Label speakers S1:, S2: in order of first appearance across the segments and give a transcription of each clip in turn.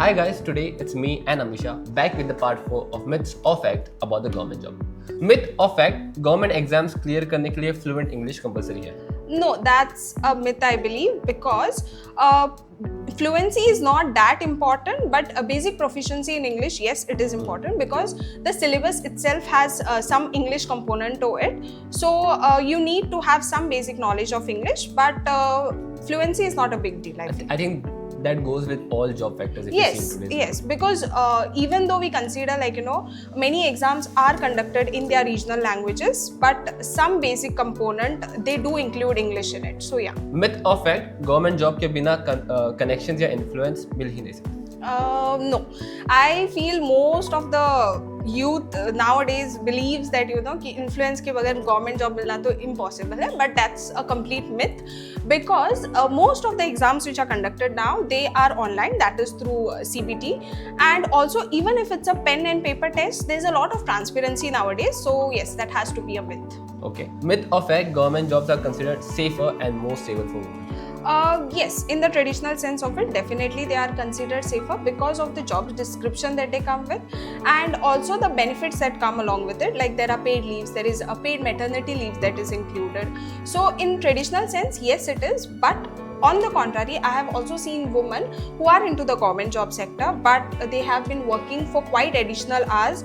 S1: Hi guys, today it's me and Amisha back with the part 4 of Myths or Fact about the government job. Myth or fact, government exams clear करने के लिए fluent English compulsory है.
S2: No, that's a myth, I believe, because fluency is not that important, but a basic proficiency in English, yes, it is important because the syllabus itself has some English component to it. So you need to have some basic knowledge of English, but fluency is not a big deal, I think.
S1: I think that goes with all job factors.
S2: Yes, because even though we consider many exams are conducted in their regional languages, but some basic component they do include English in it. So yeah.
S1: Myth or fact, government job के बिना connections या influence मिल ही नहीं सकते.
S2: No, I feel most of the youth nowadays believes that कि influence के बगैर government job मिलना तो impossible है, but that's a complete myth because most of the exams which are conducted now they are online, that is through CBT, and also even if it's a pen and paper test, there's a lot of transparency nowadays. So yes, that has to be a myth.
S1: Okay, myth or fact, government jobs are considered safer and more stable for women.
S2: Yes, in the traditional sense of it, definitely they are considered safer because of the job description that they come with and also the benefits that come along with it. Like there are paid leaves, there is a paid maternity leave that is included. So in traditional sense, yes it is, but on the contrary, I have also seen women who are into the government job sector, but they have been working for quite additional hours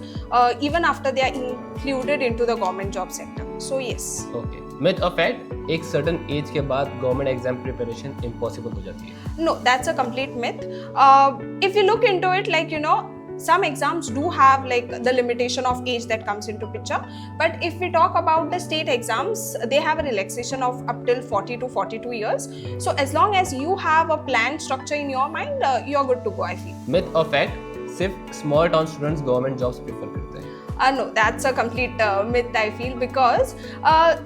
S2: even after they are included into the government job sector. So yes.
S1: Okay. Myth or fact, एक certain age के बाद government exam preparation impossible हो जाती है.
S2: No, that's a complete myth. If you look into it, some exams do have the limitation of age that comes into picture, but if we talk about the state exams, they have a relaxation of up till 40 to 42 years. So as long as you have a planned structure in your mind, you're good to go, I feel.
S1: Myth or fact, सिर्फ small town students government jobs prefer करते हैं.
S2: No, that's a complete myth, I feel, because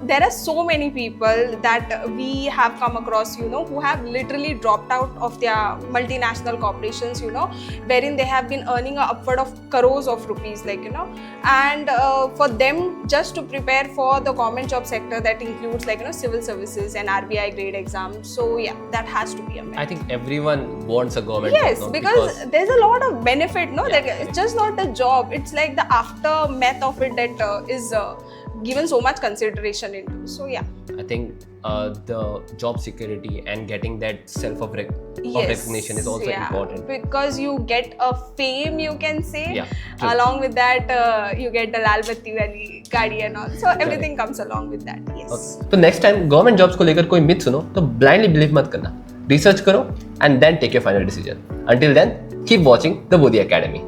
S2: there are so many people that we have come across, who have literally dropped out of their multinational corporations, wherein they have been earning upward of crores of rupees, and for them just to prepare for the government job sector that includes civil services and RBI grade exams. So yeah, that has to be a myth.
S1: I think everyone wants a government
S2: yes,
S1: job.
S2: Because there's a lot of benefit, that it's just not the job, it's like the aftermath of it that is given so much consideration into. So yeah,
S1: I think the job security and getting that self of recognition is also important,
S2: because you get a fame, you can say.
S1: Yeah,
S2: along with that you get the lal batti wali gaadi and all, so everything comes along with that. Yes.
S1: Okay. तो next time government jobs को लेकर कोई myth सुनो तो blindly believe मत करना, research करो and then take your final decision. Until then, keep watching the Bodhi Academy.